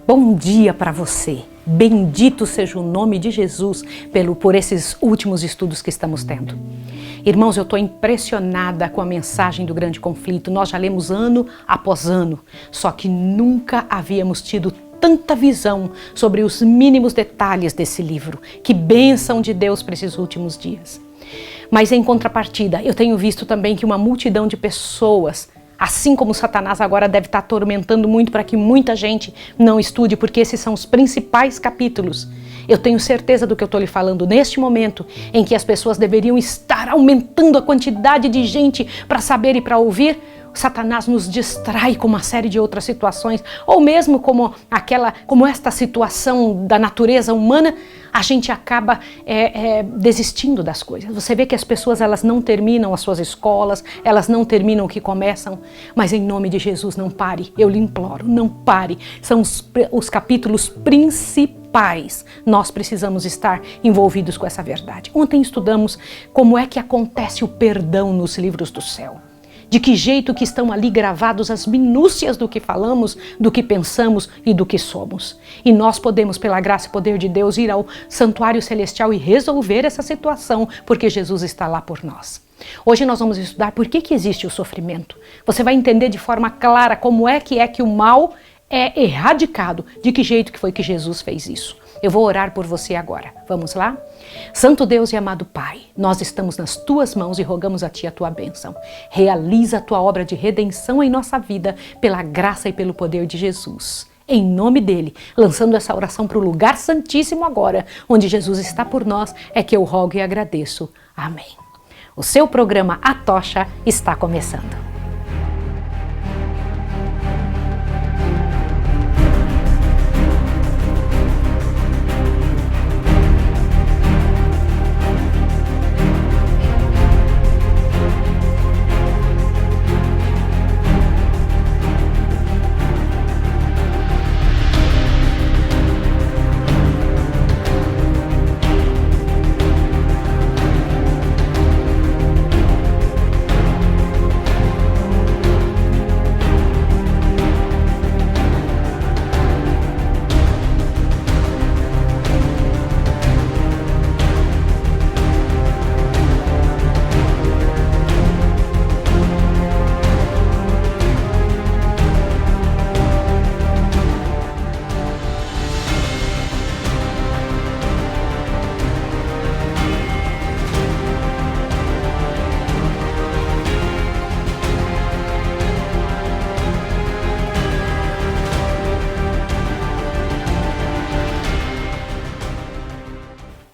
Bom dia para você. Bendito seja o nome de Jesus por esses últimos estudos que estamos tendo. Irmãos, eu estou impressionada com a mensagem do grande conflito. Nós já lemos ano após ano, só que nunca havíamos tido tanta visão sobre os mínimos detalhes desse livro. Que bênção de Deus para esses últimos dias. Mas em contrapartida, eu tenho visto também que uma multidão de pessoas, assim como Satanás agora deve estar atormentando muito para que muita gente não estude, porque esses são os principais capítulos. Eu tenho certeza do que eu estou lhe falando neste momento, em que as pessoas deveriam estar aumentando a quantidade de gente para saber e para ouvir. Satanás nos distrai com uma série de outras situações, ou mesmo como esta situação da natureza humana, a gente acaba desistindo das coisas. Você vê que as pessoas elas não terminam as suas escolas, elas não terminam o que começam, mas em nome de Jesus não pare, eu lhe imploro, não pare. São os capítulos principais. Nós precisamos estar envolvidos com essa verdade. Ontem estudamos como é que acontece o perdão nos livros do céu. De que jeito que estão ali gravados as minúcias do que falamos, do que pensamos e do que somos. E nós podemos, pela graça e poder de Deus, ir ao santuário celestial e resolver essa situação, porque Jesus está lá por nós. Hoje nós vamos estudar por que existe o sofrimento. Você vai entender de forma clara como é que o mal é erradicado, de que jeito que foi que Jesus fez isso. Eu vou orar por você agora. Vamos lá? Santo Deus e amado Pai, nós estamos nas Tuas mãos e rogamos a Ti a Tua bênção. Realiza a Tua obra de redenção em nossa vida, pela graça e pelo poder de Jesus. Em nome dEle, lançando essa oração para o lugar santíssimo agora, onde Jesus está por nós, é que eu rogo e agradeço. Amém. O seu programa A Tocha está começando.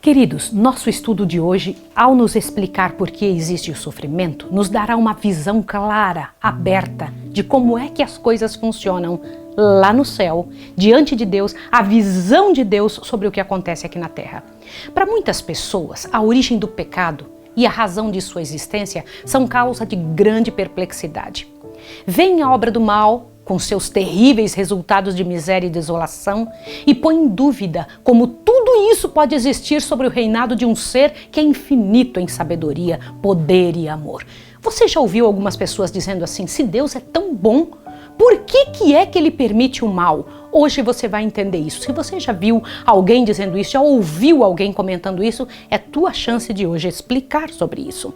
Queridos, nosso estudo de hoje, ao nos explicar por que existe o sofrimento, nos dará uma visão clara, aberta, de como é que as coisas funcionam lá no céu, diante de Deus, a visão de Deus sobre o que acontece aqui na Terra. Para muitas pessoas, a origem do pecado e a razão de sua existência são causa de grande perplexidade. Veem a obra do mal, com seus terríveis resultados de miséria e desolação, e põe em dúvida como tudo isso pode existir sobre o reinado de um ser que é infinito em sabedoria, poder e amor. Você já ouviu algumas pessoas dizendo assim, se Deus é tão bom, por que é que Ele permite o mal? Hoje você vai entender isso. Se você já viu alguém dizendo isso, já ouviu alguém comentando isso, é tua chance de hoje explicar sobre isso.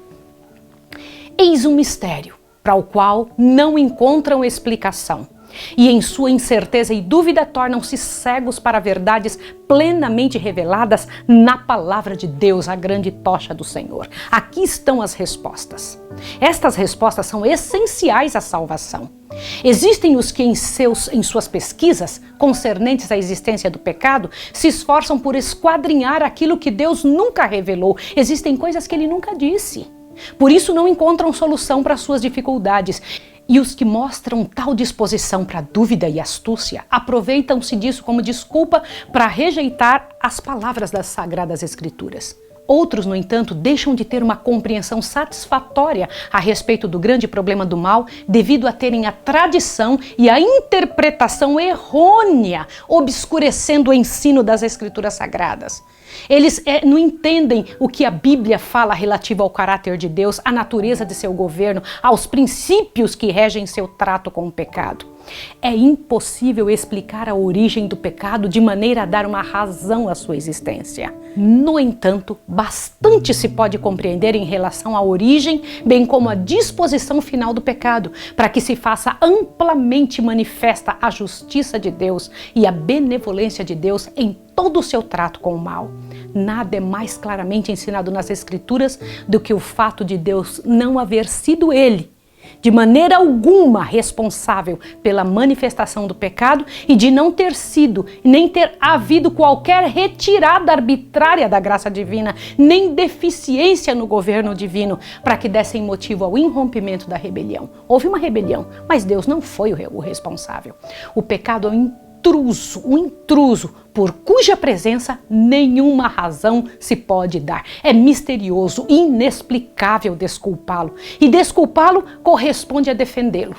Eis um mistério para o qual não encontram explicação, e em sua incerteza e dúvida tornam-se cegos para verdades plenamente reveladas na palavra de Deus, a grande tocha do Senhor. Aqui estão as respostas. Estas respostas são essenciais à salvação. Existem os que em suas pesquisas concernentes à existência do pecado se esforçam por esquadrinhar aquilo que Deus nunca revelou. Existem coisas que Ele nunca disse. Por isso não encontram solução para suas dificuldades. E os que mostram tal disposição para dúvida e astúcia aproveitam-se disso como desculpa para rejeitar as palavras das Sagradas Escrituras. Outros, no entanto, deixam de ter uma compreensão satisfatória a respeito do grande problema do mal devido a terem a tradição e a interpretação errônea obscurecendo o ensino das Escrituras Sagradas. Eles não entendem o que a Bíblia fala relativo ao caráter de Deus, à natureza de seu governo, aos princípios que regem seu trato com o pecado. É impossível explicar a origem do pecado de maneira a dar uma razão à sua existência. No entanto, bastante se pode compreender em relação à origem, bem como a disposição final do pecado, para que se faça amplamente manifesta a justiça de Deus e a benevolência de Deus em todo o seu trato com o mal. Nada é mais claramente ensinado nas Escrituras do que o fato de Deus não haver sido Ele, de maneira alguma, responsável pela manifestação do pecado e de não ter sido, nem ter havido qualquer retirada arbitrária da graça divina, nem deficiência no governo divino, para que dessem motivo ao irrompimento da rebelião. Houve uma rebelião, mas Deus não foi o responsável. O pecado é um intruso, por cuja presença nenhuma razão se pode dar. É misterioso, inexplicável desculpá-lo. E desculpá-lo corresponde a defendê-lo.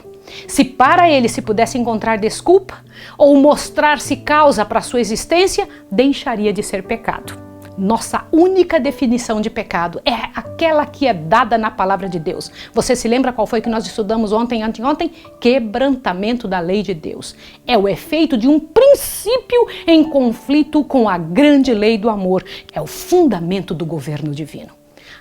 Se para ele se pudesse encontrar desculpa ou mostrar-se causa para sua existência, deixaria de ser pecado. Nossa única definição de pecado é aquela que é dada na palavra de Deus. Você se lembra qual foi que nós estudamos anteontem? Quebrantamento da lei de Deus. É o efeito de um princípio em conflito com a grande lei do amor. É o fundamento do governo divino.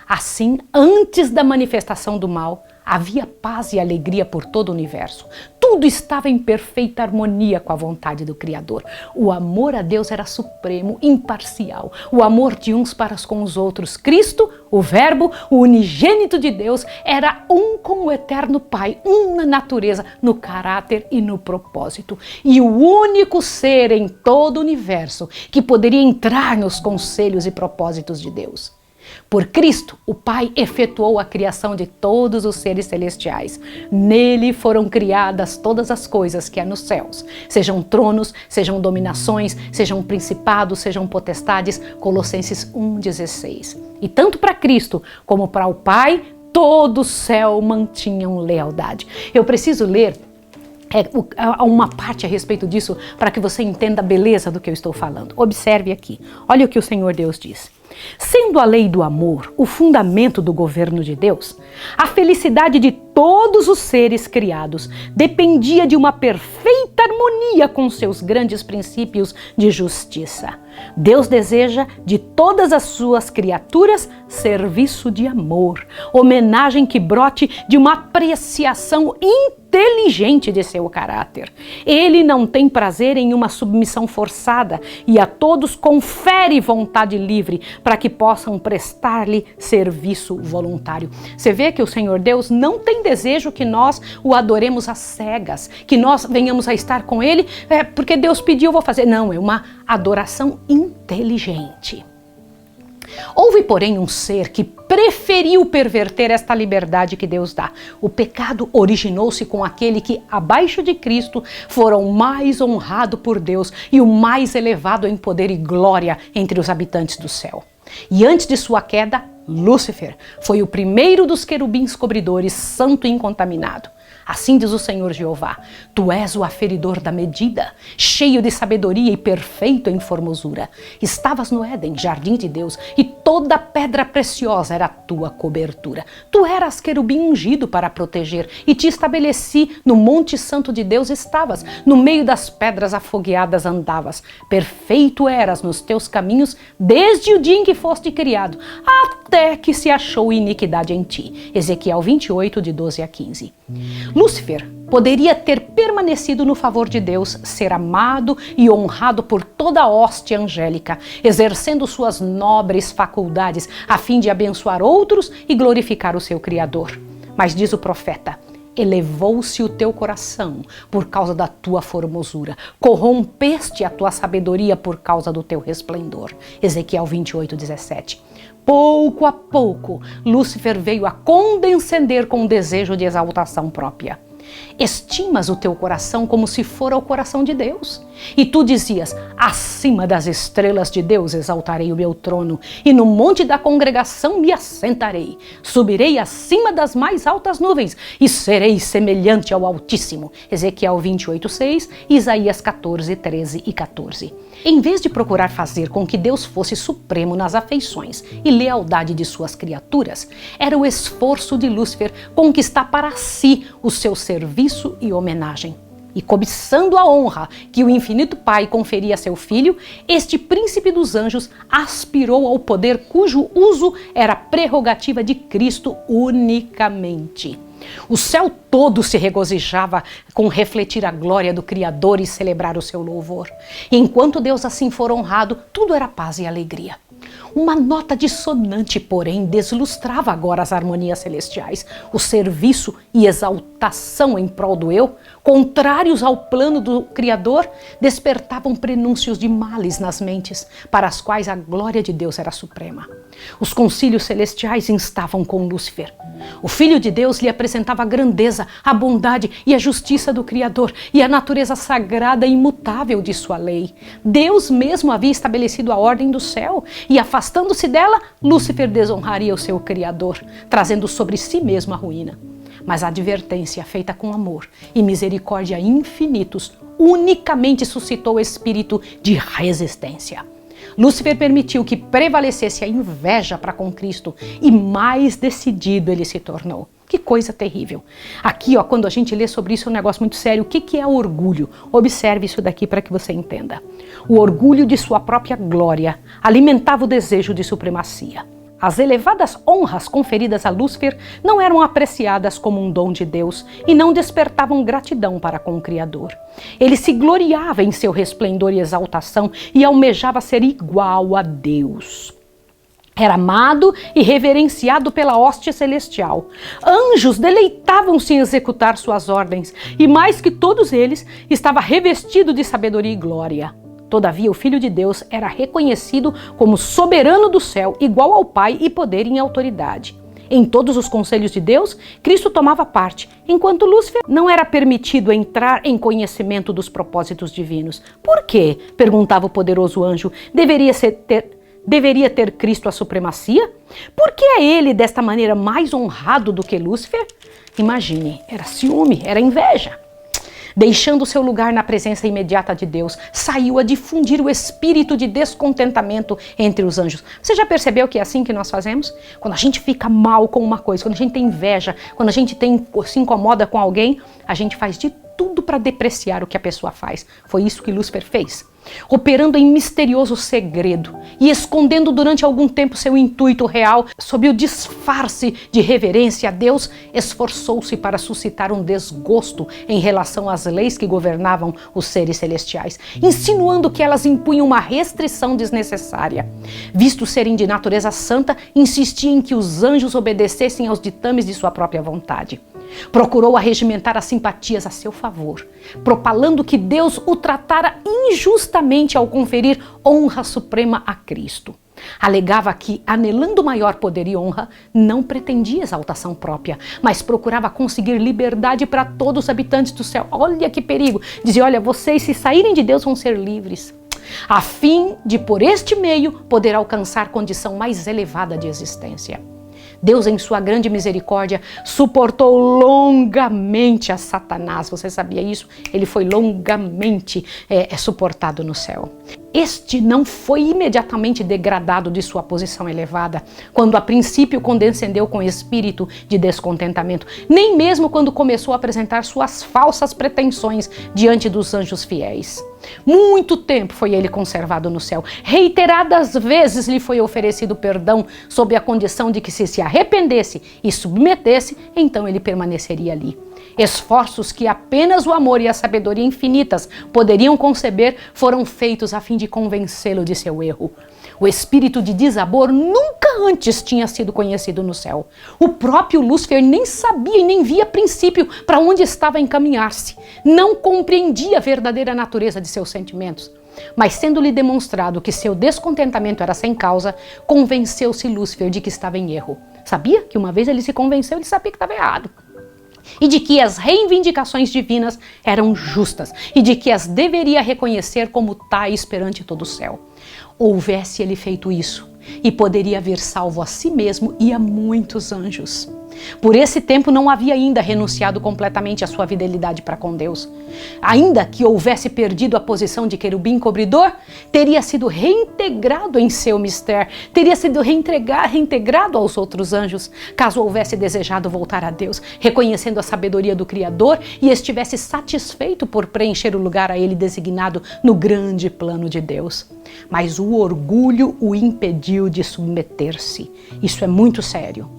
Assim, antes da manifestação do mal, havia paz e alegria por todo o universo. Tudo estava em perfeita harmonia com a vontade do Criador. O amor a Deus era supremo, imparcial. O amor de uns para com os outros. Cristo, o Verbo, o unigênito de Deus, era um com o eterno Pai, um na natureza, no caráter e no propósito. E o único ser em todo o universo que poderia entrar nos conselhos e propósitos de Deus. Por Cristo, o Pai efetuou a criação de todos os seres celestiais. Nele foram criadas todas as coisas que há nos céus, sejam tronos, sejam dominações, sejam principados, sejam potestades. Colossenses 1,16. E tanto para Cristo como para o Pai, todo o céu mantinham lealdade. Eu preciso ler uma parte a respeito disso para que você entenda a beleza do que eu estou falando. Observe aqui. Olha o que o Senhor Deus diz. Sendo a lei do amor o fundamento do governo de Deus, a felicidade de todos os seres criados dependia de uma perfeita harmonia com seus grandes princípios de justiça. Deus deseja de todas as suas criaturas serviço de amor, homenagem que brote de uma apreciação inteligente de seu caráter. Ele não tem prazer em uma submissão forçada e a todos confere vontade livre para que possam prestar-lhe serviço voluntário. Você vê que o Senhor Deus não tem desejo que nós o adoremos às cegas, que nós venhamos a estar com Ele, porque Deus pediu, eu vou fazer. Não, é uma adoração inteligente. Houve, porém, um ser que preferiu perverter esta liberdade que Deus dá. O pecado originou-se com aquele que, abaixo de Cristo, fora o mais honrado por Deus e o mais elevado em poder e glória entre os habitantes do céu. E antes de sua queda, Lúcifer foi o primeiro dos querubins cobridores, santo e incontaminado. Assim diz o Senhor Jeová: Tu és o aferidor da medida, cheio de sabedoria e perfeito em formosura. Estavas no Éden, jardim de Deus, e toda pedra preciosa era a tua cobertura. Tu eras querubim ungido para proteger, e te estabeleci no monte santo de Deus estavas, no meio das pedras afogueadas andavas. Perfeito eras nos teus caminhos, desde o dia em que foste criado, até que se achou iniquidade em ti. Ezequiel 28, de 12 a 15. Lúcifer poderia ter permanecido no favor de Deus, ser amado e honrado por toda a hoste angélica, exercendo suas nobres faculdades a fim de abençoar outros e glorificar o seu Criador. Mas diz o profeta: elevou-se o teu coração por causa da tua formosura, corrompeste a tua sabedoria por causa do teu resplendor. Ezequiel 28, 17. Pouco a pouco, Lúcifer veio a condescender com o desejo de exaltação própria. Estimas o teu coração como se fora o coração de Deus. E tu dizias: acima das estrelas de Deus exaltarei o meu trono, e no monte da congregação me assentarei. Subirei acima das mais altas nuvens, e serei semelhante ao Altíssimo. Ezequiel 28, 6, Isaías 14, 13 e 14. Em vez de procurar fazer com que Deus fosse supremo nas afeições e lealdade de suas criaturas, era o esforço de Lúcifer conquistar para si o seu serviço e homenagem. E cobiçando a honra que o infinito Pai conferia a seu filho, este príncipe dos anjos aspirou ao poder cujo uso era prerrogativa de Cristo unicamente. O céu todo se regozijava com refletir a glória do Criador e celebrar o seu louvor. E enquanto Deus assim for honrado, tudo era paz e alegria. Uma nota dissonante, porém, deslustrava agora as harmonias celestiais. O serviço e exaltação em prol do eu, contrários ao plano do Criador, despertavam prenúncios de males nas mentes, para as quais a glória de Deus era suprema. Os concílios celestiais instavam com Lúcifer. O Filho de Deus lhe apresentava a grandeza, a bondade e a justiça do Criador e a natureza sagrada e imutável de sua lei. Deus mesmo havia estabelecido a ordem do céu e, afastando-se dela, Lúcifer desonraria o seu Criador, trazendo sobre si mesmo a ruína. Mas a advertência feita com amor e misericórdia infinitos unicamente suscitou o espírito de resistência. Lúcifer permitiu que prevalecesse a inveja para com Cristo e mais decidido ele se tornou. Que coisa terrível. Aqui, quando a gente lê sobre isso, é um negócio muito sério. O que é orgulho? Observe isso daqui para que você entenda. O orgulho de sua própria glória alimentava o desejo de supremacia. As elevadas honras conferidas a Lúcifer não eram apreciadas como um dom de Deus e não despertavam gratidão para com o Criador. Ele se gloriava em seu resplendor e exaltação e almejava ser igual a Deus. Era amado e reverenciado pela hóstia celestial. Anjos deleitavam-se em executar suas ordens e, mais que todos eles, estava revestido de sabedoria e glória. Todavia, o Filho de Deus era reconhecido como soberano do céu, igual ao Pai e poder e autoridade. Em todos os conselhos de Deus, Cristo tomava parte, enquanto Lúcifer não era permitido entrar em conhecimento dos propósitos divinos. Por quê? Perguntava o poderoso anjo. Deveria ter Cristo a supremacia? Por que é ele desta maneira mais honrado do que Lúcifer? Imagine, era ciúme, era inveja. Deixando seu lugar na presença imediata de Deus, saiu a difundir o espírito de descontentamento entre os anjos. Você já percebeu que é assim que nós fazemos? Quando a gente fica mal com uma coisa, quando a gente tem inveja, quando a gente se incomoda com alguém, a gente faz de tudo para depreciar o que a pessoa faz. Foi isso que Lúcifer fez. Operando em misterioso segredo e escondendo durante algum tempo seu intuito real, sob o disfarce de reverência a Deus, esforçou-se para suscitar um desgosto em relação às leis que governavam os seres celestiais, insinuando que elas impunham uma restrição desnecessária. Visto serem de natureza santa, insistia em que os anjos obedecessem aos ditames de sua própria vontade. Procurou arregimentar as simpatias a seu favor, propalando que Deus o tratara injustamente ao conferir honra suprema a Cristo. Alegava que, anelando maior poder e honra, não pretendia exaltação própria, mas procurava conseguir liberdade para todos os habitantes do céu. Olha que perigo! Dizia, olha, vocês se saírem de Deus vão ser livres, a fim de, por este meio, poder alcançar condição mais elevada de existência. Deus, em sua grande misericórdia, suportou longamente a Satanás. Você sabia isso? Ele foi longamente suportado no céu. Este não foi imediatamente degradado de sua posição elevada, quando a princípio condescendeu com espírito de descontentamento, nem mesmo quando começou a apresentar suas falsas pretensões diante dos anjos fiéis. Muito tempo foi ele conservado no céu. Reiteradas vezes lhe foi oferecido perdão sob a condição de que se arrependesse e submetesse, então ele permaneceria ali. Esforços que apenas o amor e a sabedoria infinitas poderiam conceber foram feitos a fim de convencê-lo de seu erro. O espírito de desabor nunca antes tinha sido conhecido no céu. O próprio Lúcifer nem sabia e nem via a princípio para onde estava a encaminhar-se. Não compreendia a verdadeira natureza de seus sentimentos. Mas sendo-lhe demonstrado que seu descontentamento era sem causa, convenceu-se Lúcifer de que estava em erro. Sabia que uma vez ele se convenceu, ele sabia que estava errado. E de que as reivindicações divinas eram justas e de que as deveria reconhecer como tais perante todo o céu. Houvesse ele feito isso, e poderia haver salvo a si mesmo e a muitos anjos. Por esse tempo não havia ainda renunciado completamente à sua fidelidade para com Deus. Ainda que houvesse perdido a posição de querubim cobridor, teria sido reintegrado em seu mistério, teria sido reintegrado aos outros anjos, caso houvesse desejado voltar a Deus, reconhecendo a sabedoria do Criador e estivesse satisfeito por preencher o lugar a ele designado no grande plano de Deus. Mas o orgulho o impediu de submeter-se. Isso é muito sério.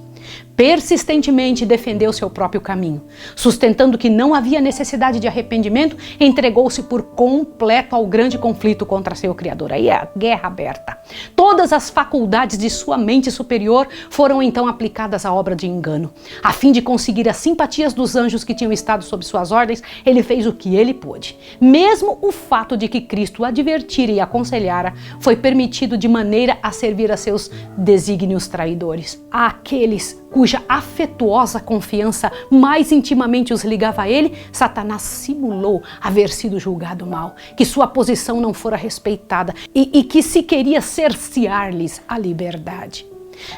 Persistentemente defendeu seu próprio caminho, sustentando que não havia necessidade de arrependimento, entregou-se por completo ao grande conflito contra seu Criador. Aí é a guerra aberta. Todas as faculdades de sua mente superior foram então aplicadas à obra de engano. A fim de conseguir as simpatias dos anjos que tinham estado sob suas ordens, ele fez o que ele pôde. Mesmo o fato de que Cristo o advertira e aconselhara foi permitido de maneira a servir a seus desígnios traidores. Àqueles cuja afetuosa confiança mais intimamente os ligava a ele, Satanás simulou haver sido julgado mal, que sua posição não fora respeitada e que se queria cercear-lhes a liberdade.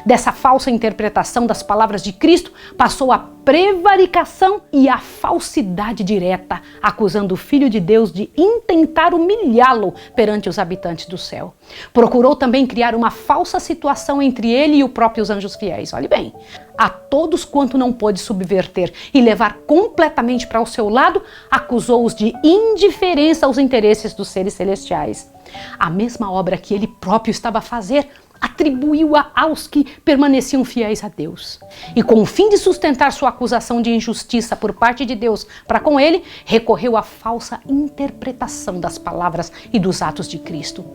Dessa falsa interpretação das palavras de Cristo, passou a prevaricação e a falsidade direta, acusando o Filho de Deus de intentar humilhá-lo perante os habitantes do céu. Procurou também criar uma falsa situação entre ele e os próprios anjos fiéis. Olhe bem, a todos quanto não pôde subverter e levar completamente para o seu lado, acusou-os de indiferença aos interesses dos seres celestiais. A mesma obra que ele próprio estava a fazer, atribuiu-a aos que permaneciam fiéis a Deus. E com o fim de sustentar sua acusação de injustiça por parte de Deus para com ele, recorreu à falsa interpretação das palavras e dos atos de Cristo.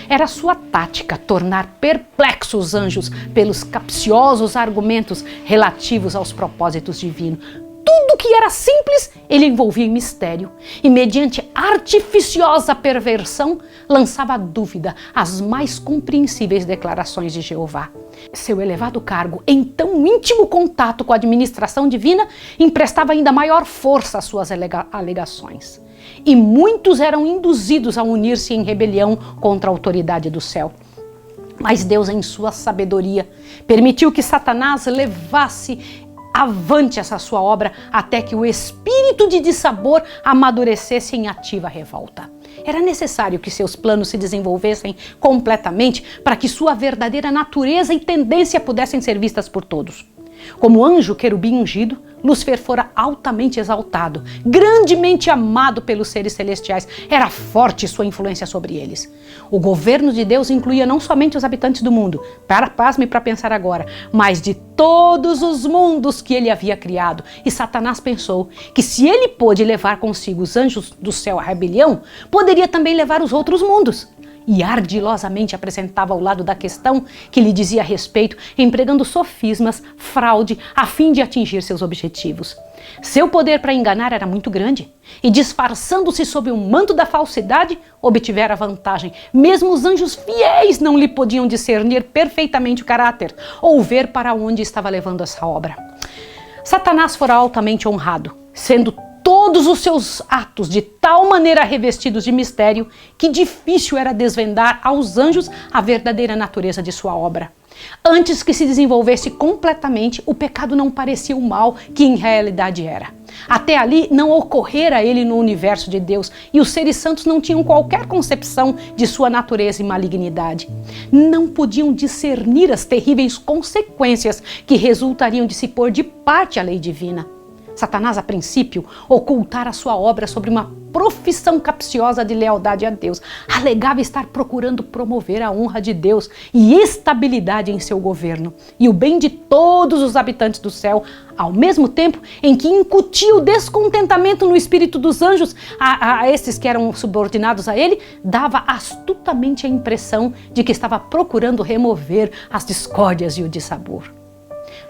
Era sua tática tornar perplexos os anjos pelos capciosos argumentos relativos aos propósitos divinos. Tudo que era simples, ele envolvia em mistério e, mediante artificiosa perversão, lançava a dúvida às mais compreensíveis declarações de Jeová. Seu elevado cargo, em tão íntimo contato com a administração divina, emprestava ainda maior força às suas alegações. E muitos eram induzidos a unir-se em rebelião contra a autoridade do céu. Mas Deus, em sua sabedoria, permitiu que Satanás levasse avante essa sua obra até que o espírito de dissabor amadurecesse em ativa revolta. Era necessário que seus planos se desenvolvessem completamente para que sua verdadeira natureza e tendência pudessem ser vistas por todos. Como anjo querubim ungido, Lúcifer fora altamente exaltado, grandemente amado pelos seres celestiais. Era forte sua influência sobre eles. O governo de Deus incluía não somente os habitantes do mundo, pasme para pensar agora, mas de todos os mundos que ele havia criado. E Satanás pensou que se ele pôde levar consigo os anjos do céu à rebelião, poderia também levar os outros mundos. E ardilosamente apresentava o lado da questão que lhe dizia respeito, empregando sofismas, fraude, a fim de atingir seus objetivos. Seu poder para enganar era muito grande, e disfarçando-se sob o manto da falsidade, obtivera vantagem. Mesmo os anjos fiéis não lhe podiam discernir perfeitamente o caráter, ou ver para onde estava levando essa obra. Satanás fora altamente honrado, sendo todos os seus atos de tal maneira revestidos de mistério que difícil era desvendar aos anjos a verdadeira natureza de sua obra. Antes que se desenvolvesse completamente, o pecado não parecia o mal que em realidade era. Até ali não ocorrera ele no universo de Deus e os seres santos não tinham qualquer concepção de sua natureza e malignidade. Não podiam discernir as terríveis consequências que resultariam de se pôr de parte a lei divina. Satanás, a princípio, ocultara sua obra sobre uma profissão capciosa de lealdade a Deus. Alegava estar procurando promover a honra de Deus e estabilidade em seu governo e o bem de todos os habitantes do céu, ao mesmo tempo em que incutia o descontentamento no espírito dos anjos a esses que eram subordinados a ele, dava astutamente a impressão de que estava procurando remover as discórdias e o dissabor.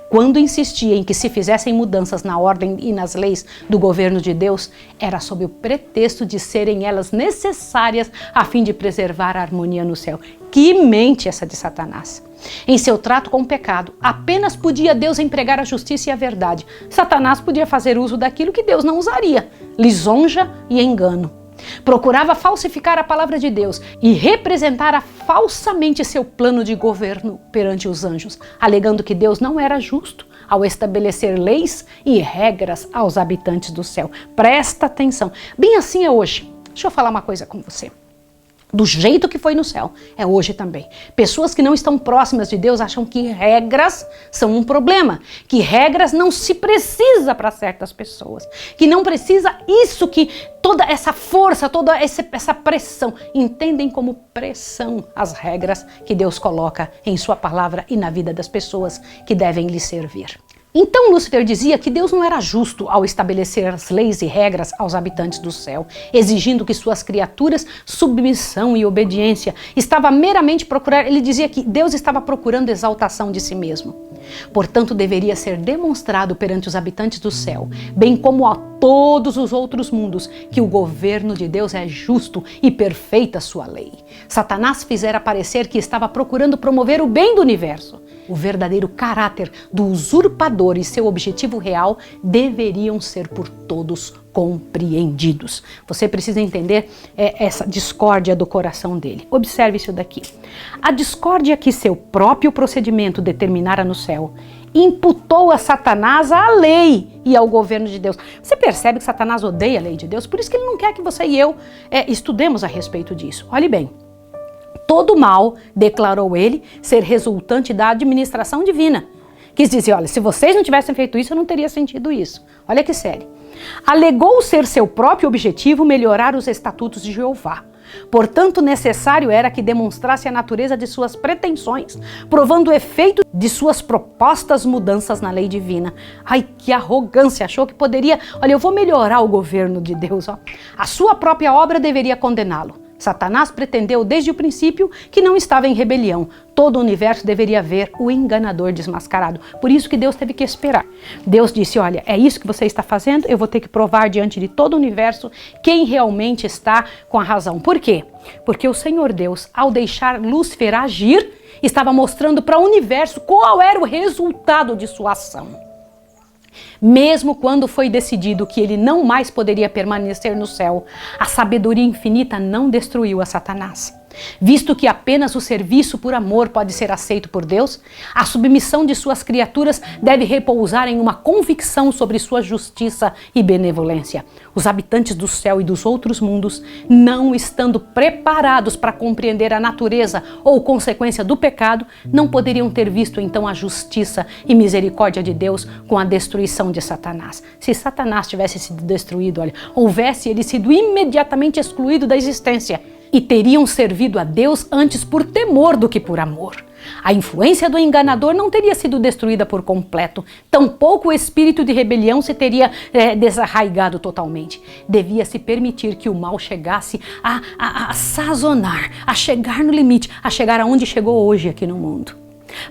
Quando insistia em que se fizessem mudanças na ordem e nas leis do governo de Deus, era sob o pretexto de serem elas necessárias a fim de preservar a harmonia no céu. Que mente essa de Satanás! Em seu trato com o pecado, apenas podia Deus empregar a justiça e a verdade. Satanás podia fazer uso daquilo que Deus não usaria: lisonja e engano. Procurava falsificar a palavra de Deus e representara falsamente seu plano de governo perante os anjos, alegando que Deus não era justo ao estabelecer leis e regras aos habitantes do céu. Presta atenção. Bem assim é hoje. Deixa eu falar uma coisa com você. Do jeito que foi no céu, é hoje também. Pessoas que não estão próximas de Deus acham que regras são um problema, que regras não se precisa para certas pessoas, que não precisa isso, que toda essa força, toda essa pressão, entendem como pressão as regras que Deus coloca em sua palavra e na vida das pessoas que devem lhe servir. Então Lúcifer dizia que Deus não era justo ao estabelecer as leis e regras aos habitantes do céu, exigindo que suas criaturas submissão e obediência. Estava meramente ele dizia que Deus estava procurando exaltação de si mesmo. Portanto, deveria ser demonstrado perante os habitantes do céu, bem como a todos os outros mundos, que o governo de Deus é justo e perfeita sua lei. Satanás fizera parecer que estava procurando promover o bem do universo. O verdadeiro caráter do usurpador e seu objetivo real deveriam ser por todos compreendidos. Você precisa entender essa discórdia do coração dele. Observe isso daqui. A discórdia que seu próprio procedimento determinara no céu imputou a Satanás à lei e ao governo de Deus. Você percebe que Satanás odeia a lei de Deus? Por isso que ele não quer que você e eu estudemos a respeito disso. Olhe bem. Todo mal, declarou ele, ser resultante da administração divina. Quis dizer, olha, se vocês não tivessem feito isso, eu não teria sentido isso. Olha que sério. Alegou ser seu próprio objetivo melhorar os estatutos de Jeová. Portanto, necessário era que demonstrasse a natureza de suas pretensões, provando o efeito de suas propostas mudanças na lei divina. Ai, que arrogância! Achou que poderia... Olha, eu vou melhorar o governo de Deus. Ó. A sua própria obra deveria condená-lo. Satanás pretendeu desde o princípio que não estava em rebelião. Todo o universo deveria ver o enganador desmascarado. Por isso que Deus teve que esperar. Deus disse, olha, é isso que você está fazendo, eu vou ter que provar diante de todo o universo quem realmente está com a razão. Por quê? Porque o Senhor Deus, ao deixar Lúcifer agir, estava mostrando para o universo qual era o resultado de sua ação. Mesmo quando foi decidido que ele não mais poderia permanecer no céu, a sabedoria infinita não destruiu a Satanás. Visto que apenas o serviço por amor pode ser aceito por Deus, a submissão de suas criaturas deve repousar em uma convicção sobre sua justiça e benevolência. Os habitantes do céu e dos outros mundos, não estando preparados para compreender a natureza ou consequência do pecado, não poderiam ter visto então a justiça e misericórdia de Deus com a destruição de Satanás. Se Satanás tivesse sido destruído, olha, houvesse ele sido imediatamente excluído da existência, e teriam servido a Deus antes por temor do que por amor. A influência do enganador não teria sido destruída por completo, tampouco o espírito de rebelião se teria desarraigado totalmente. Devia-se permitir que o mal chegasse a sazonar, a chegar no limite, a chegar aonde chegou hoje aqui no mundo.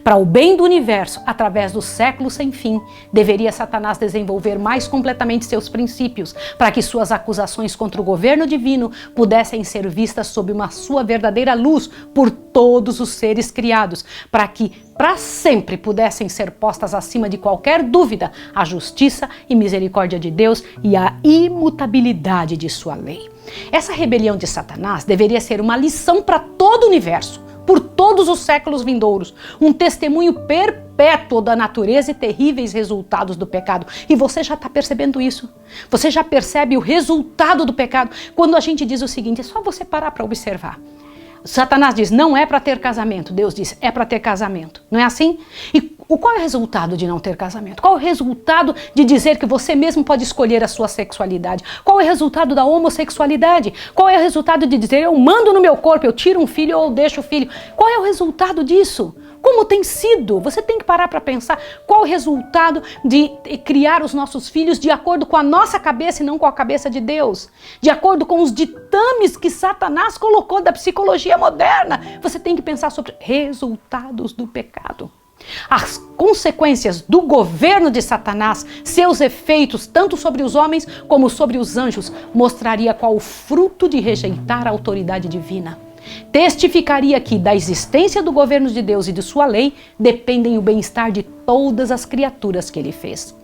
Para o bem do universo, através dos séculos sem fim, deveria Satanás desenvolver mais completamente seus princípios, para que suas acusações contra o governo divino pudessem ser vistas sob uma sua verdadeira luz por todos os seres criados, para que para sempre pudessem ser postas acima de qualquer dúvida a justiça e misericórdia de Deus e a imutabilidade de sua lei. Essa rebelião de Satanás deveria ser uma lição para todo o universo, por todos os séculos vindouros, um testemunho perpétuo da natureza e terríveis resultados do pecado. E você já está percebendo isso? Você já percebe o resultado do pecado? Quando a gente diz o seguinte, é só você parar para observar. Satanás diz, não é para ter casamento. Deus diz, é para ter casamento. Não é assim? E qual é o resultado de não ter casamento? Qual é o resultado de dizer que você mesmo pode escolher a sua sexualidade? Qual é o resultado da homossexualidade? Qual é o resultado de dizer, eu mando no meu corpo, eu tiro um filho ou deixo o filho? Qual é o resultado disso? Como tem sido? Você tem que parar para pensar qual o resultado de criar os nossos filhos de acordo com a nossa cabeça e não com a cabeça de Deus. De acordo com os ditames que Satanás colocou da psicologia moderna. Você tem que pensar sobre resultados do pecado. As consequências do governo de Satanás, seus efeitos tanto sobre os homens como sobre os anjos, mostraria qual o fruto de rejeitar a autoridade divina. Testificaria que da existência do governo de Deus e de sua lei dependem o bem-estar de todas as criaturas que ele fez.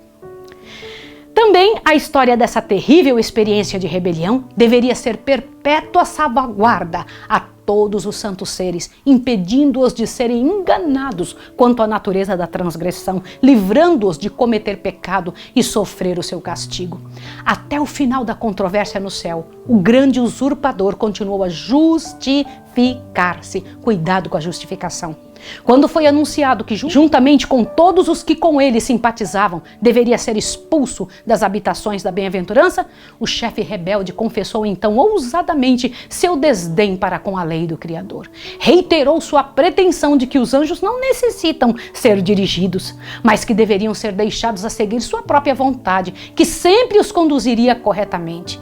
Também a história dessa terrível experiência de rebelião deveria ser perpétua salvaguarda a todos os santos seres, impedindo-os de serem enganados quanto à natureza da transgressão, livrando-os de cometer pecado e sofrer o seu castigo. Até o final da controvérsia no céu, o grande usurpador continuou a justificar-se. Cuidado com a justificação. Quando foi anunciado que, juntamente com todos os que com ele simpatizavam, deveria ser expulso das habitações da bem-aventurança, o chefe rebelde confessou então ousadamente seu desdém para com a lei do Criador. Reiterou sua pretensão de que os anjos não necessitam ser dirigidos, mas que deveriam ser deixados a seguir sua própria vontade, que sempre os conduziria corretamente.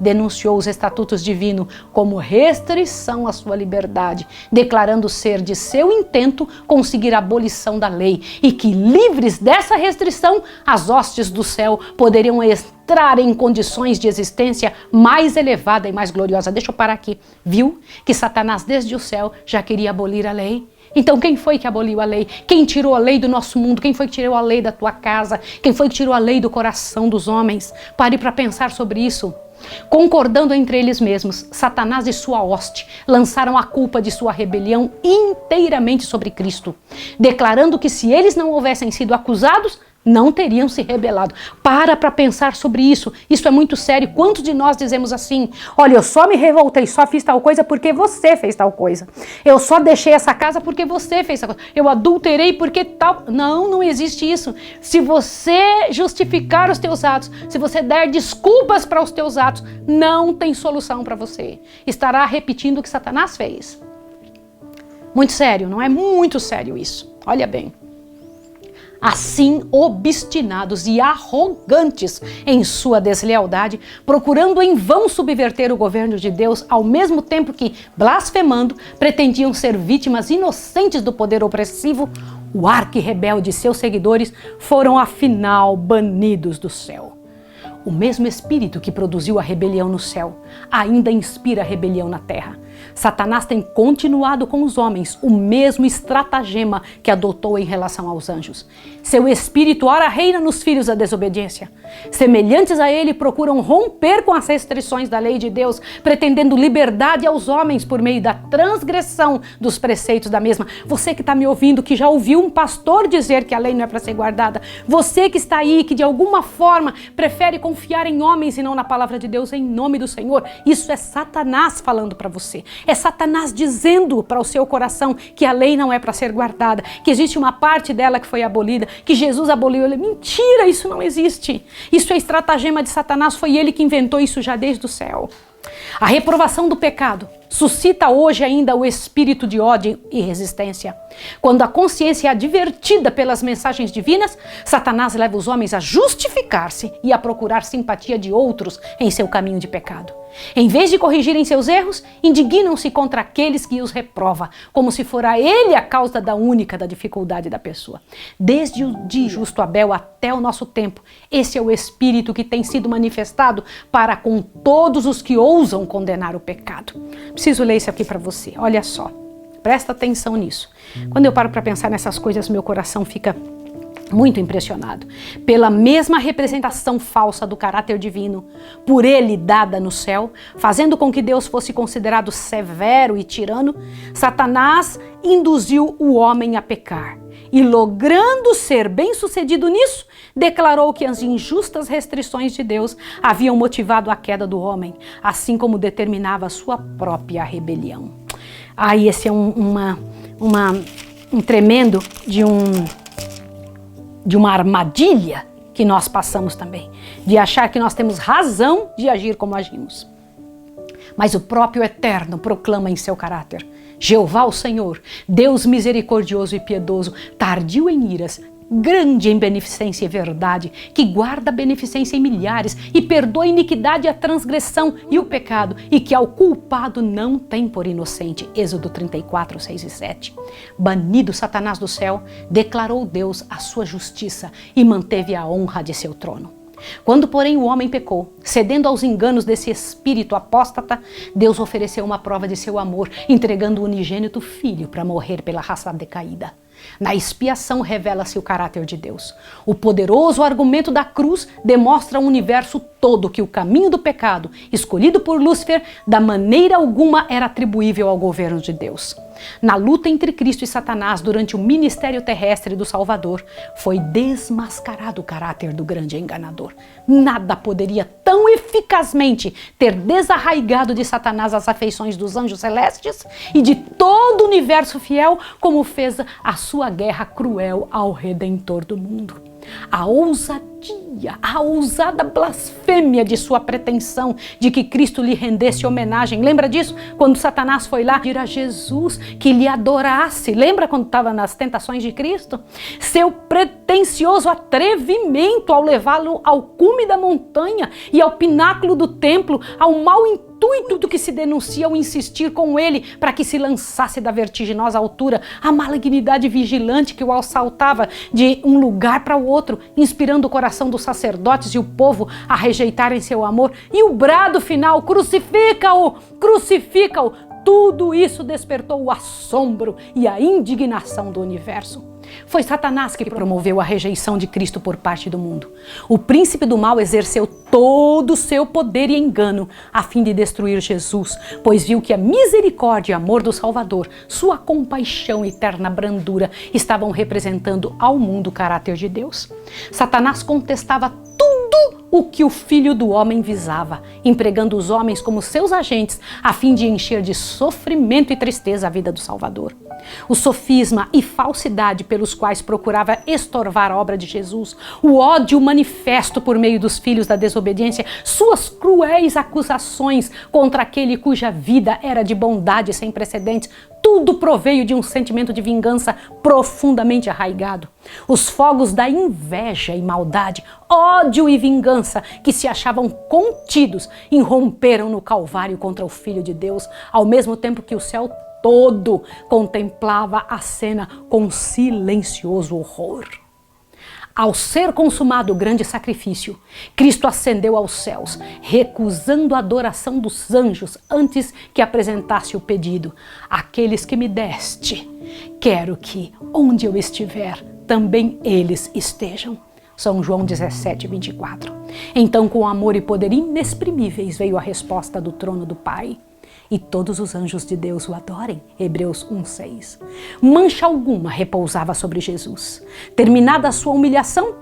Denunciou os estatutos divinos como restrição à sua liberdade, declarando ser de seu intento conseguir a abolição da lei e que, livres dessa restrição, as hostes do céu poderiam entrar em condições de existência mais elevada e mais gloriosa. Deixa eu parar aqui. Viu que Satanás desde o céu já queria abolir a lei? Então quem foi que aboliu a lei? Quem tirou a lei do nosso mundo? Quem foi que tirou a lei da tua casa? Quem foi que tirou a lei do coração dos homens? Pare para pensar sobre isso. Concordando entre eles mesmos, Satanás e sua hoste lançaram a culpa de sua rebelião inteiramente sobre Cristo, declarando que se eles não houvessem sido acusados, não teriam se rebelado. Para pensar sobre isso. Isso é muito sério. Quantos de nós dizemos assim: olha, eu só me revoltei, só fiz tal coisa porque você fez tal coisa. Eu só deixei essa casa porque você fez tal coisa. Eu adulterei porque tal... Não existe isso. Se você justificar os teus atos, se você der desculpas para os teus atos, não tem solução para você. Estará repetindo o que Satanás fez. Muito sério, não é? Muito sério isso. Olha bem. Assim, obstinados e arrogantes em sua deslealdade, procurando em vão subverter o governo de Deus, ao mesmo tempo que, blasfemando, pretendiam ser vítimas inocentes do poder opressivo, o arqui-rebelde e seus seguidores foram afinal banidos do céu. O mesmo espírito que produziu a rebelião no céu ainda inspira a rebelião na terra. Satanás tem continuado com os homens o mesmo estratagema que adotou em relação aos anjos. Seu espírito ora reina nos filhos da desobediência. Semelhantes a ele, procuram romper com as restrições da lei de Deus, pretendendo liberdade aos homens por meio da transgressão dos preceitos da mesma. Você que está me ouvindo, que já ouviu um pastor dizer que a lei não é para ser guardada. Você que está aí, que de alguma forma prefere confiar em homens e não na palavra de Deus, em nome do Senhor. Isso é Satanás falando para você. É Satanás dizendo para o seu coração que a lei não é para ser guardada, que existe uma parte dela que foi abolida, que Jesus aboliu. Mentira, isso não existe. Isso é estratagema de Satanás, foi ele que inventou isso já desde o céu. A reprovação do pecado suscita hoje ainda o espírito de ódio e resistência. Quando a consciência é advertida pelas mensagens divinas, Satanás leva os homens a justificar-se e a procurar simpatia de outros em seu caminho de pecado. Em vez de corrigirem seus erros, indignam-se contra aqueles que os reprova, como se fora ele a causa da dificuldade da pessoa. Desde o de justo Abel até o nosso tempo, esse é o espírito que tem sido manifestado para com todos os que ousam condenar o pecado. Preciso ler isso aqui para você, olha só, presta atenção nisso. Quando eu paro para pensar nessas coisas, meu coração fica muito impressionado. Pela mesma representação falsa do caráter divino, por ele dada no céu, fazendo com que Deus fosse considerado severo e tirano, Satanás induziu o homem a pecar. E, logrando ser bem-sucedido nisso, declarou que as injustas restrições de Deus haviam motivado a queda do homem, assim como determinava a sua própria rebelião. Esse é um tremendo de uma armadilha que nós passamos também, de achar que nós temos razão de agir como agimos. Mas o próprio Eterno proclama em seu caráter: Jeová o Senhor, Deus misericordioso e piedoso, tardio em iras, grande em beneficência e verdade, que guarda a beneficência em milhares e perdoa a iniquidade, a transgressão e o pecado, e que ao culpado não tem por inocente. Êxodo 34, 6 e 7. Banido Satanás do céu, declarou Deus a sua justiça e manteve a honra de seu trono. Quando, porém, o homem pecou, cedendo aos enganos desse espírito apóstata, Deus ofereceu uma prova de seu amor, entregando o unigênito filho para morrer pela raça decaída. Na expiação revela-se o caráter de Deus. O poderoso argumento da cruz demonstra ao universo todo que o caminho do pecado, escolhido por Lúcifer, da maneira alguma era atribuível ao governo de Deus. Na luta entre Cristo e Satanás durante o ministério terrestre do Salvador, foi desmascarado o caráter do grande enganador. Nada poderia tão eficazmente ter desarraigado de Satanás as afeições dos anjos celestes e de todo o universo fiel como fez a sua guerra cruel ao Redentor do mundo. A ousadia, a ousada blasfêmia de sua pretensão de que Cristo lhe rendesse homenagem. Lembra disso? Quando Satanás foi lá pedir a Jesus que lhe adorasse. Lembra quando estava nas tentações de Cristo? Seu pretensioso atrevimento ao levá-lo ao cume da montanha e ao pináculo do templo, ao mau intuito do que se denuncia ao insistir com ele para que se lançasse da vertiginosa altura, a malignidade vigilante que o assaltava de um lugar para o outro, inspirando o coração dos sacerdotes e o povo a rejeitarem seu amor, e o brado final, crucifica-o, crucifica-o. Tudo isso despertou o assombro e a indignação do universo. Foi Satanás que promoveu a rejeição de Cristo por parte do mundo. O príncipe do mal exerceu todo o seu poder e engano a fim de destruir Jesus, pois viu que a misericórdia e amor do Salvador, sua compaixão e eterna brandura estavam representando ao mundo o caráter de Deus. Satanás contestava tudo o que o Filho do Homem visava, empregando os homens como seus agentes a fim de encher de sofrimento e tristeza a vida do Salvador. O sofisma e falsidade pelos quais procurava estorvar a obra de Jesus, o ódio manifesto por meio dos filhos da desobediência, suas cruéis acusações contra aquele cuja vida era de bondade sem precedentes, tudo proveio de um sentimento de vingança profundamente arraigado. Os fogos da inveja e maldade, ódio e vingança que se achavam contidos, irromperam no Calvário contra o Filho de Deus, ao mesmo tempo que o céu todo contemplava a cena com silencioso horror. Ao ser consumado o grande sacrifício, Cristo ascendeu aos céus, recusando a adoração dos anjos antes que apresentasse o pedido: aqueles que me deste, quero que, onde eu estiver, também eles estejam. São João 17, 24. Então, com amor e poder inexprimíveis, veio a resposta do trono do Pai. E todos os anjos de Deus o adorem. Hebreus 1:6. Mancha alguma repousava sobre Jesus. Terminada a sua humilhação,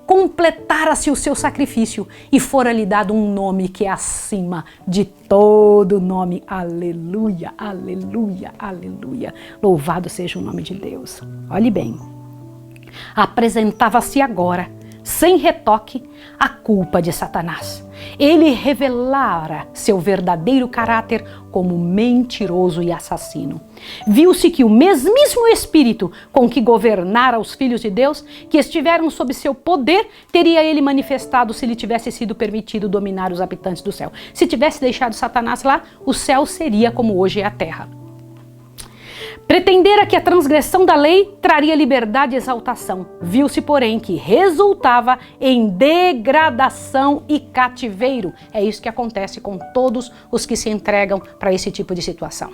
completara-se o seu sacrifício e fora-lhe dado um nome que é acima de todo nome. Aleluia, aleluia, aleluia. Louvado seja o nome de Deus. Olhe bem, apresentava-se agora, sem retoque, a culpa de Satanás. Ele revelara seu verdadeiro caráter como mentiroso e assassino. Viu-se que o mesmíssimo espírito com que governara os filhos de Deus, que estiveram sob seu poder, teria ele manifestado se lhe tivesse sido permitido dominar os habitantes do céu. Se tivesse deixado Satanás lá, o céu seria como hoje é a terra. Pretendera que a transgressão da lei traria liberdade e exaltação. Viu-se, porém, que resultava em degradação e cativeiro. É isso que acontece com todos os que se entregam para esse tipo de situação.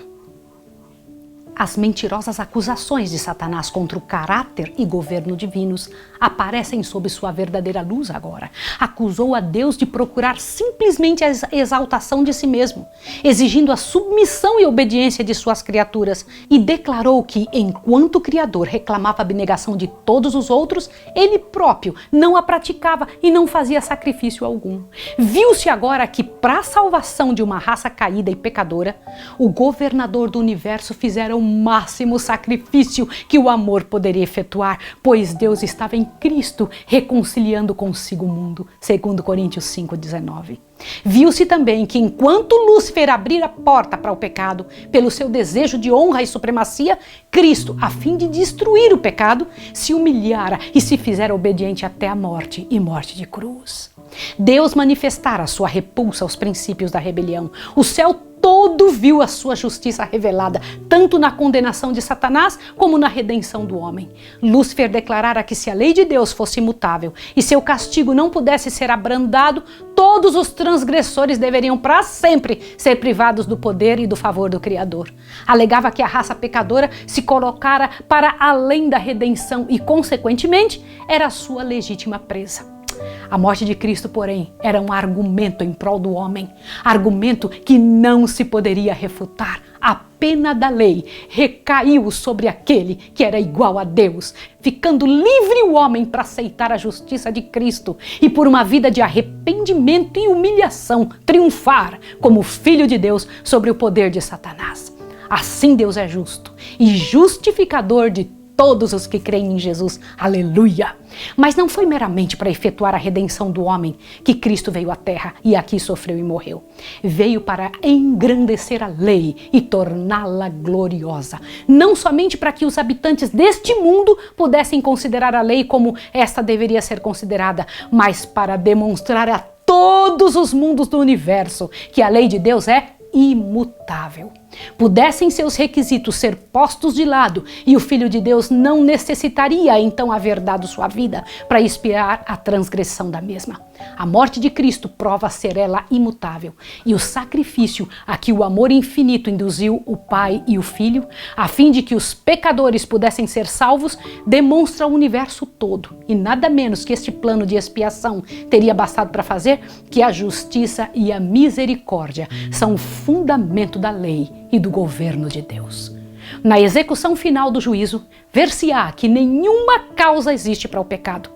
As mentirosas acusações de Satanás contra o caráter e governo divinos aparecem sob sua verdadeira luz agora. Acusou a Deus de procurar simplesmente a exaltação de si mesmo, exigindo a submissão e obediência de suas criaturas, e declarou que, enquanto o Criador reclamava a abnegação de todos os outros, ele próprio não a praticava e não fazia sacrifício algum. Viu-se agora que, para a salvação de uma raça caída e pecadora, o governador do universo fizera o máximo sacrifício que o amor poderia efetuar, pois Deus estava em Cristo reconciliando consigo o mundo, 2 Coríntios 5,19. Viu-se também que enquanto Lúcifer abrira a porta para o pecado, pelo seu desejo de honra e supremacia, Cristo, a fim de destruir o pecado, se humilhara e se fizera obediente até a morte e morte de cruz. Deus manifestara sua repulsa aos princípios da rebelião. O céu todo viu a sua justiça revelada, tanto na condenação de Satanás como na redenção do homem. Lúcifer declarara que se a lei de Deus fosse imutável e seu castigo não pudesse ser abrandado, todos os transgressores deveriam para sempre ser privados do poder e do favor do Criador. Alegava que a raça pecadora se colocara para além da redenção e, consequentemente, era a sua legítima presa. A morte de Cristo, porém, era um argumento em prol do homem, argumento que não se poderia refutar. A pena da lei recaiu sobre aquele que era igual a Deus, ficando livre o homem para aceitar a justiça de Cristo e, por uma vida de arrependimento e humilhação, triunfar como filho de Deus sobre o poder de Satanás. Assim Deus é justo e justificador de todos os que creem em Jesus. Aleluia! Mas não foi meramente para efetuar a redenção do homem que Cristo veio à terra e aqui sofreu e morreu. Veio para engrandecer a lei e torná-la gloriosa. Não somente para que os habitantes deste mundo pudessem considerar a lei como esta deveria ser considerada, mas para demonstrar a todos os mundos do universo que a lei de Deus é imutável. Pudessem seus requisitos ser postos de lado e o Filho de Deus não necessitaria então haver dado sua vida para expiar a transgressão da mesma. A morte de Cristo prova ser ela imutável e o sacrifício a que o amor infinito induziu o Pai e o Filho, a fim de que os pecadores pudessem ser salvos, demonstra o universo todo e nada menos que este plano de expiação teria bastado para fazer que a justiça e a misericórdia são o fundamento da lei e do governo de Deus. Na execução final do juízo, ver-se-á que nenhuma causa existe para o pecado.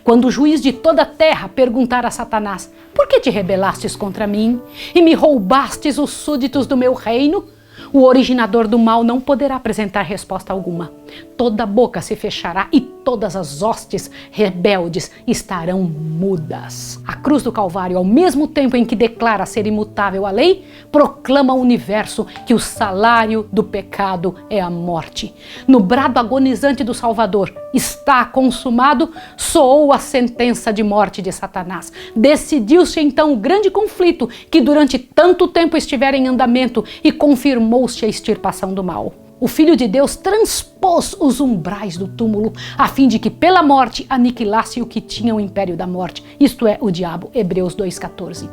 Quando o juiz de toda a terra perguntar a Satanás: por que te rebelastes contra mim e me roubastes os súditos do meu reino? O originador do mal não poderá apresentar resposta alguma. Toda boca se fechará e todas as hostes rebeldes estarão mudas. A cruz do Calvário, ao mesmo tempo em que declara ser imutável a lei, proclama ao universo que o salário do pecado é a morte. No brado agonizante do Salvador, está consumado, soou a sentença de morte de Satanás. Decidiu-se então o grande conflito que durante tanto tempo estivera em andamento e confirmou-se a extirpação do mal. O Filho de Deus transpôs os umbrais do túmulo, a fim de que pela morte aniquilasse o que tinha o império da morte, isto é, o diabo. Hebreus 2,14.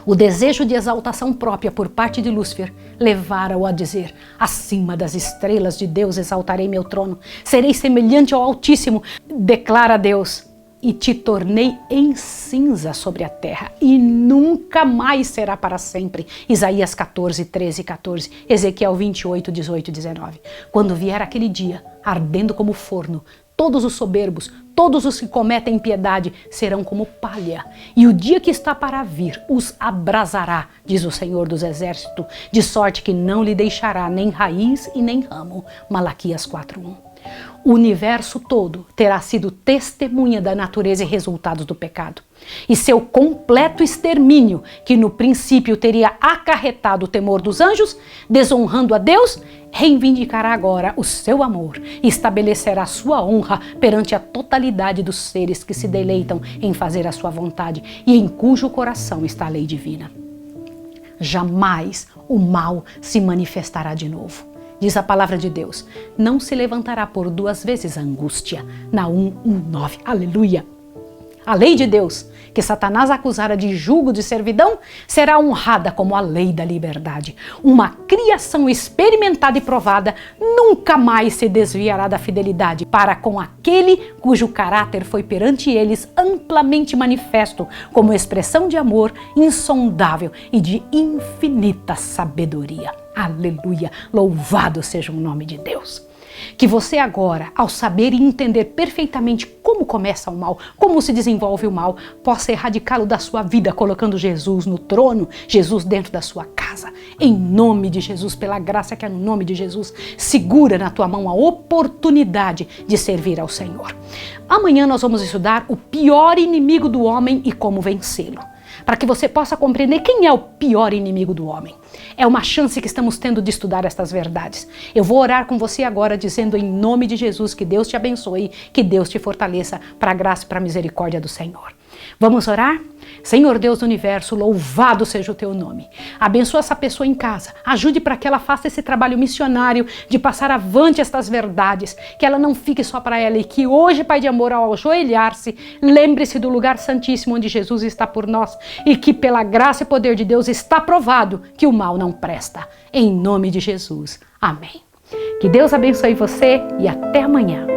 O desejo de exaltação própria por parte de Lúcifer levara-o a dizer: acima das estrelas de Deus exaltarei meu trono, serei semelhante ao Altíssimo, declara Deus, e te tornei em cinza sobre a terra, e nunca mais será para sempre. Isaías 14, 13 e 14, Ezequiel 28, 18 e 19. Quando vier aquele dia, ardendo como forno, todos os soberbos, todos os que cometem impiedade serão como palha, e o dia que está para vir os abrasará, diz o Senhor dos Exércitos, de sorte que não lhe deixará nem raiz e nem ramo. Malaquias 4:1. O universo todo terá sido testemunha da natureza e resultados do pecado. E seu completo extermínio, que no princípio teria acarretado o temor dos anjos, desonrando a Deus, reivindicará agora o seu amor e estabelecerá sua honra perante a totalidade dos seres que se deleitam em fazer a sua vontade e em cujo coração está a lei divina. Jamais o mal se manifestará de novo. Diz a palavra de Deus: não se levantará por duas vezes a angústia. Naum 1:9. Aleluia! A lei de Deus, que Satanás acusara de jugo de servidão, será honrada como a lei da liberdade. Uma criação experimentada e provada nunca mais se desviará da fidelidade para com aquele cujo caráter foi perante eles amplamente manifesto como expressão de amor insondável e de infinita sabedoria. Aleluia! Louvado seja o nome de Deus! Que você agora, ao saber e entender perfeitamente como começa o mal, como se desenvolve o mal, possa erradicá-lo da sua vida, colocando Jesus no trono, Jesus dentro da sua casa. Em nome de Jesus, pela graça que é no nome de Jesus, segura na tua mão a oportunidade de servir ao Senhor. Amanhã nós vamos estudar o pior inimigo do homem e como vencê-lo, para que você possa compreender quem é o pior inimigo do homem. É uma chance que estamos tendo de estudar estas verdades. Eu vou orar com você agora, dizendo em nome de Jesus que Deus te abençoe, que Deus te fortaleça para a graça e para a misericórdia do Senhor. Vamos orar? Senhor Deus do Universo, louvado seja o teu nome. Abençoa essa pessoa em casa. Ajude para que ela faça esse trabalho missionário de passar avante estas verdades. Que ela não fique só para ela e que hoje, Pai de amor, ao ajoelhar-se, lembre-se do lugar santíssimo onde Jesus está por nós e que pela graça e poder de Deus está provado que o mal não presta. Em nome de Jesus. Amém. Que Deus abençoe você e até amanhã.